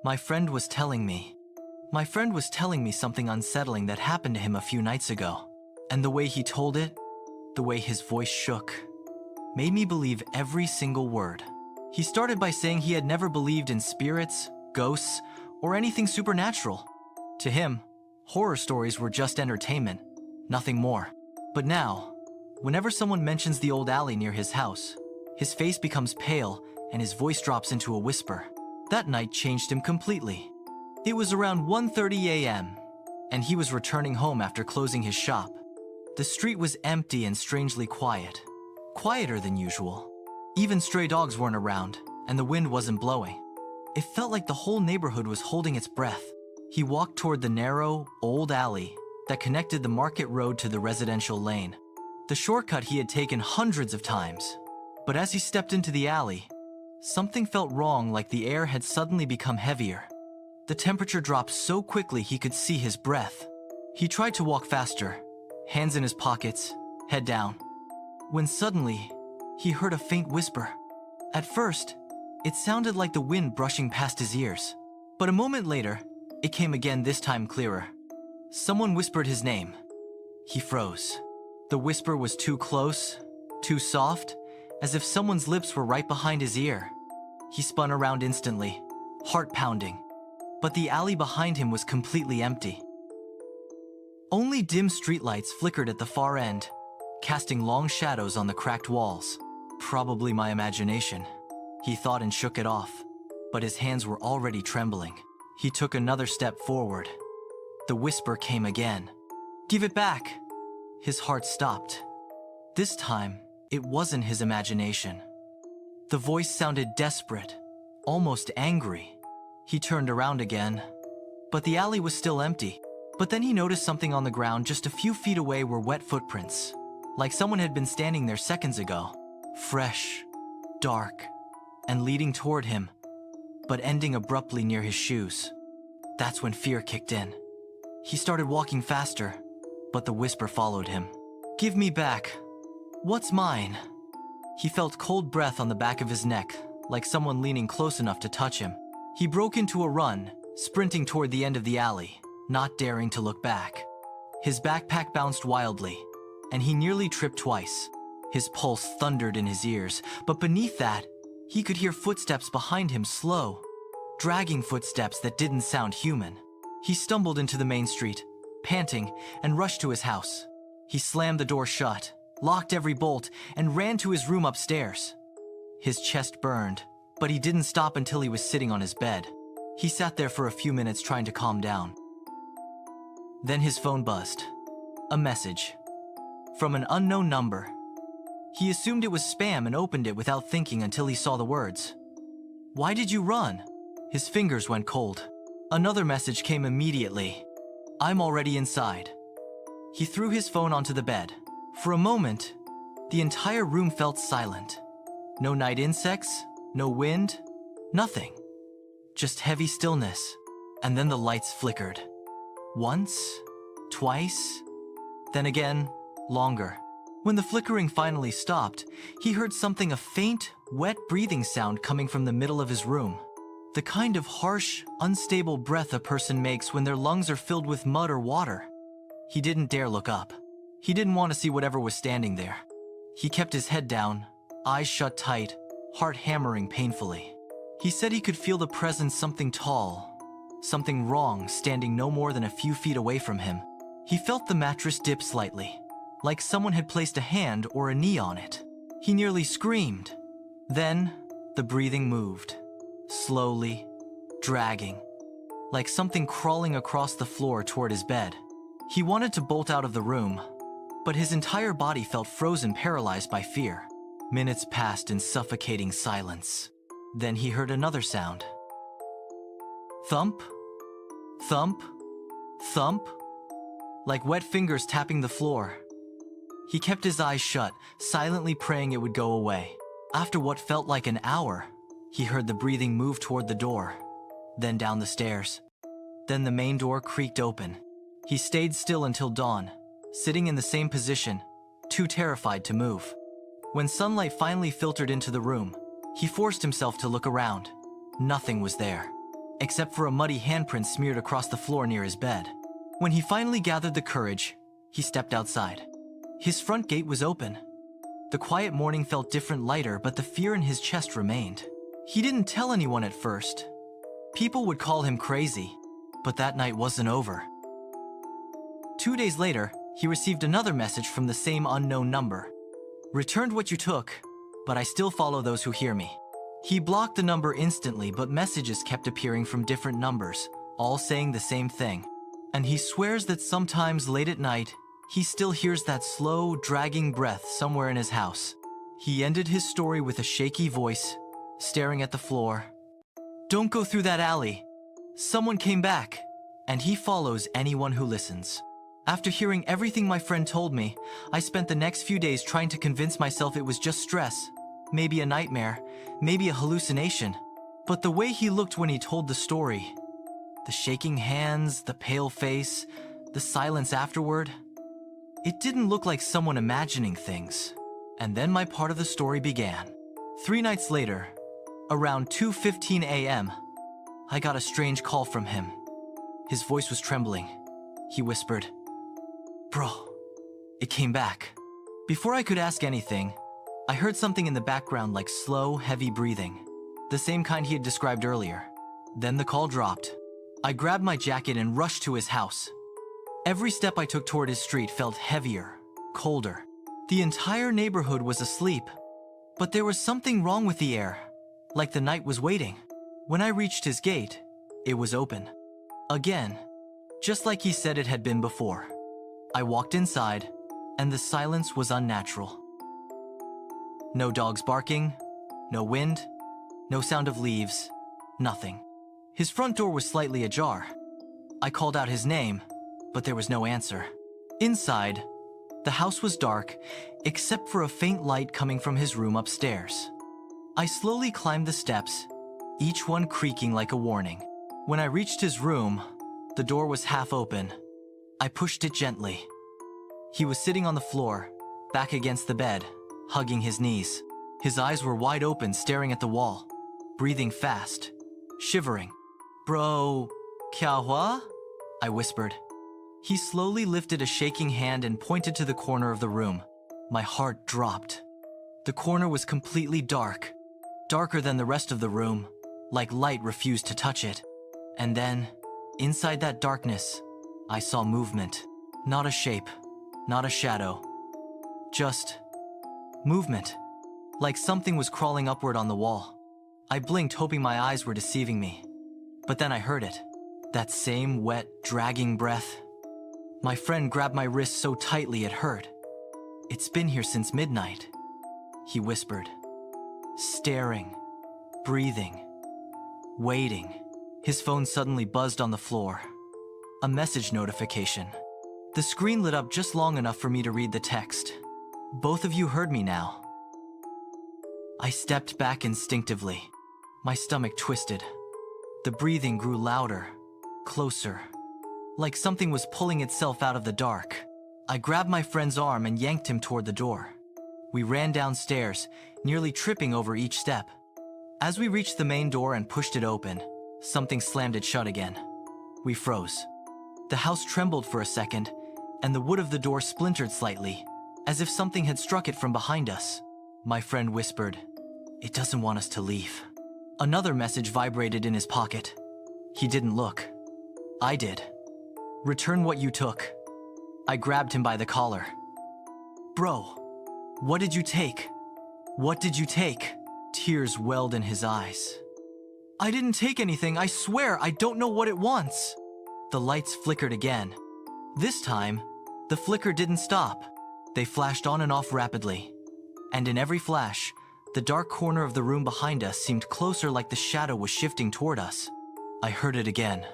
My friend was telling me. My friend was telling me something unsettling that happened to him a few nights ago. And the way he told it, the way his voice shook, made me believe every single word. He started by saying he had never believed in spirits, ghosts, or anything supernatural. To him, horror stories were just entertainment, nothing more. But now, whenever someone mentions the old alley near his house, his face becomes pale and his voice drops into a whisper. That night changed him completely. It was around 1:30 a.m., and he was returning home after closing his shop. The street was empty and strangely quiet, quieter than usual. Even stray dogs weren't around, and the wind wasn't blowing. It felt like the whole neighborhood was holding its breath. He walked toward the narrow, old alley that connected the market road to the residential lane. The shortcut he had taken hundreds of times. But as he stepped into the alley, something felt wrong, like the air had suddenly become heavier. The temperature dropped so quickly he could see his breath. He tried to walk faster, hands in his pockets, head down, when suddenly, he heard a faint whisper. At first, it sounded like the wind brushing past his ears. But a moment later, it came again, this time clearer. Someone whispered his name. He froze. The whisper was too close, too soft, as if someone's lips were right behind his ear. He spun around instantly, heart pounding. But the alley behind him was completely empty. Only dim streetlights flickered at the far end, casting long shadows on the cracked walls. Probably my imagination, he thought, and shook it off. But his hands were already trembling. He took another step forward. The whisper came again. "Give it back!" His heart stopped. This time, it wasn't his imagination. The voice sounded desperate, almost angry. He turned around again, but the alley was still empty. But then he noticed something on the ground just a few feet away were wet footprints, like someone had been standing there seconds ago. Fresh, dark, and leading toward him, but ending abruptly near his shoes. That's when fear kicked in. He started walking faster, but the whisper followed him. "Give me back. What's mine?" He felt cold breath on the back of his neck, like someone leaning close enough to touch him. He broke into a run, sprinting toward the end of the alley, not daring to look back. His backpack bounced wildly, and he nearly tripped twice. His pulse thundered in his ears, but beneath that, he could hear footsteps behind him, slow, dragging footsteps that didn't sound human. He stumbled into the main street, panting, and rushed to his house. He slammed the door shut, locked every bolt, and ran to his room upstairs. His chest burned, but he didn't stop until he was sitting on his bed. He sat there for a few minutes trying to calm down. Then his phone buzzed. A message. From an unknown number. He assumed it was spam and opened it without thinking until he saw the words. "Why did you run?" His fingers went cold. Another message came immediately. "I'm already inside." He threw his phone onto the bed. For a moment, the entire room felt silent. No night insects, no wind, nothing. Just heavy stillness. And then the lights flickered. Once, twice, then again, longer. When the flickering finally stopped, he heard something, a faint, wet breathing sound coming from the middle of his room. The kind of harsh, unstable breath a person makes when their lungs are filled with mud or water. He didn't dare look up. He didn't want to see whatever was standing there. He kept his head down, eyes shut tight, heart hammering painfully. He said he could feel the presence, something tall, something wrong, standing no more than a few feet away from him. He felt the mattress dip slightly, like someone had placed a hand or a knee on it. He nearly screamed. Then, the breathing moved, slowly, dragging, like something crawling across the floor toward his bed. He wanted to bolt out of the room, but his entire body felt frozen, paralyzed by fear. Minutes passed in suffocating silence. Then he heard another sound. Thump, thump, thump, like wet fingers tapping the floor. He kept his eyes shut, silently praying it would go away. After what felt like an hour, he heard the breathing move toward the door, then down the stairs. Then the main door creaked open. He stayed still until dawn, sitting in the same position, too terrified to move. When sunlight finally filtered into the room, he forced himself to look around. Nothing was there. except for a muddy handprint smeared across the floor near his bed. When he finally gathered the courage, he stepped outside. His front gate was open. The quiet morning felt different, lighter, but the fear in his chest remained. He didn't tell anyone at first. People would call him crazy, but that night wasn't over. 2 days later, he received another message from the same unknown number. Returned what you took, but I still follow those who hear me. He blocked the number instantly, but messages kept appearing from different numbers, all saying the same thing. And he swears that sometimes late at night, he still hears that slow, dragging breath somewhere in his house. He ended his story with a shaky voice, staring at the floor. Don't go through that alley. Someone came back, and he follows anyone who listens. After hearing everything my friend told me, I spent the next few days trying to convince myself it was just stress, maybe a nightmare, maybe a hallucination. But the way he looked when he told the story, the shaking hands, the pale face, the silence afterward, it didn't look like someone imagining things. And then my part of the story began. 3 nights later, around 2:15 a.m., I got a strange call from him. His voice was trembling. He whispered, "Bro, it came back." Before I could ask anything, I heard something in the background like slow, heavy breathing, the same kind he had described earlier. Then the call dropped. I grabbed my jacket and rushed to his house. Every step I took toward his street felt heavier, colder. The entire neighborhood was asleep, but there was something wrong with the air, like the night was waiting. When I reached his gate, it was open. Again, just like he said it had been before. I walked inside, and the silence was unnatural. No dogs barking, no wind, no sound of leaves, nothing. His front door was slightly ajar. I called out his name, but there was no answer. Inside, the house was dark, except for a faint light coming from his room upstairs. I slowly climbed the steps, each one creaking like a warning. When I reached his room, the door was half open. I pushed it gently. He was sitting on the floor, back against the bed, hugging his knees. His eyes were wide open, staring at the wall, breathing fast, shivering. "Bro, kya hua?" I whispered. He slowly lifted a shaking hand and pointed to the corner of the room. My heart dropped. The corner was completely dark, darker than the rest of the room, like light refused to touch it. And then, inside that darkness, I saw movement. Not a shape, not a shadow. Just movement, like something was crawling upward on the wall. I blinked, hoping my eyes were deceiving me. But then I heard it. That same wet, dragging breath. My friend grabbed my wrist so tightly it hurt. "It's been here since midnight," he whispered. Staring, breathing, waiting. His phone suddenly buzzed on the floor. A message notification. The screen lit up just long enough for me to read the text. "Both of you heard me now." I stepped back instinctively. My stomach twisted. The breathing grew louder, closer, like something was pulling itself out of the dark. I grabbed my friend's arm and yanked him toward the door. We ran downstairs, nearly tripping over each step. As we reached the main door and pushed it open, something slammed it shut again. We froze. The house trembled for a second, and the wood of the door splintered slightly, as if something had struck it from behind us. My friend whispered, "It doesn't want us to leave." Another message vibrated in his pocket. He didn't look. I did. "Return what you took." I grabbed him by the collar. "Bro, what did you take? What did you take?" Tears welled in his eyes. "I didn't take anything, I swear, I don't know what it wants." The lights flickered again. This time, the flicker didn't stop. They flashed on and off rapidly. And in every flash, the dark corner of the room behind us seemed closer, like the shadow was shifting toward us. I heard it again.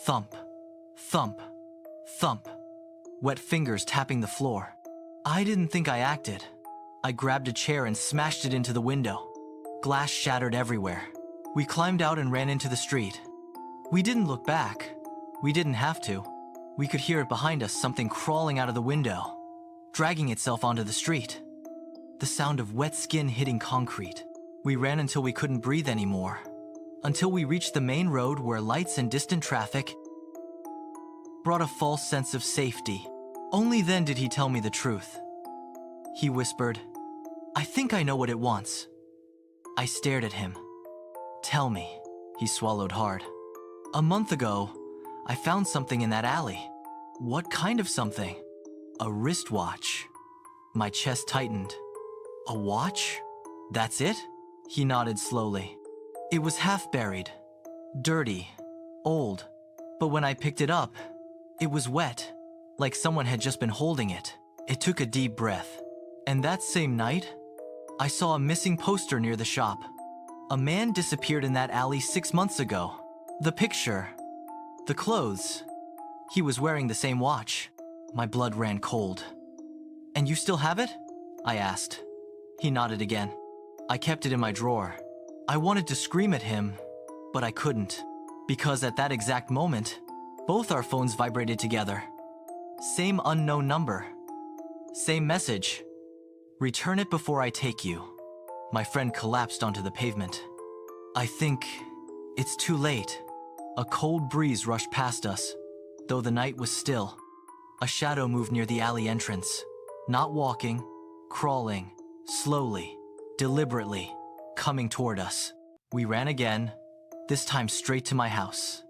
Thump, thump, thump. Wet fingers tapping the floor. I didn't think I acted. I grabbed a chair and smashed it into the window. Glass shattered everywhere. We climbed out and ran into the street. We didn't look back. We didn't have to. We could hear it behind us, something crawling out of the window, dragging itself onto the street. The sound of wet skin hitting concrete. We ran until we couldn't breathe anymore. until we reached the main road where lights and distant traffic brought a false sense of safety. Only then did he tell me the truth. He whispered, "I think I know what it wants." I stared at him. "Tell me." He swallowed hard. "A month ago, I found something in that alley." "What kind of something?" "A wristwatch." My chest tightened. "A watch? That's it?" He nodded slowly. "It was half buried, dirty, old, but when I picked it up, it was wet, like someone had just been holding it." It took a deep breath. "And that same night, I saw a missing poster near the shop. A man disappeared in that alley 6 months ago. The picture, the clothes, he was wearing the same watch." My blood ran cold. "And you still have it?" I asked. He nodded again. "I kept it in my drawer." I wanted to scream at him, but I couldn't, because at that exact moment, both our phones vibrated together. Same unknown number. Same message. "Return it before I take you." My friend collapsed onto the pavement. "I think it's too late." A cold breeze rushed past us, though the night was still. A shadow moved near the alley entrance, not walking, crawling, slowly, deliberately, coming toward us. We ran again, this time straight to my house.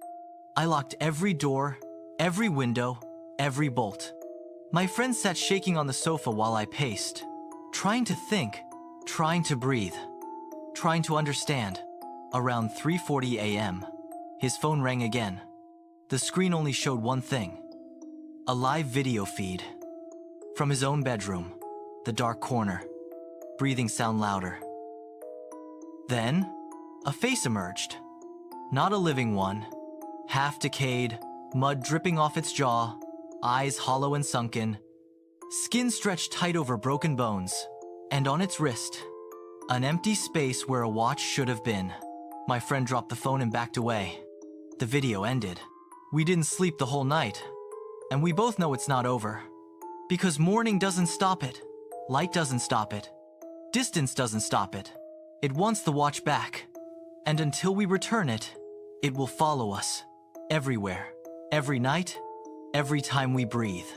I locked every door, every window, every bolt. My friend sat shaking on the sofa while I paced, trying to think, trying to breathe, trying to understand. Around 3:40 a.m., his phone rang again. The screen only showed one thing: a live video feed. From his own bedroom, the dark corner, breathing sound louder. Then, a face emerged. Not a living one. Half decayed, mud dripping off its jaw, eyes hollow and sunken, skin stretched tight over broken bones, and on its wrist, an empty space where a watch should have been. My friend dropped the phone and backed away. The video ended. We didn't sleep the whole night, and we both know it's not over. Because morning doesn't stop it, light doesn't stop it, distance doesn't stop it. It wants the watch back, and until we return it, it will follow us, everywhere, every night, every time we breathe.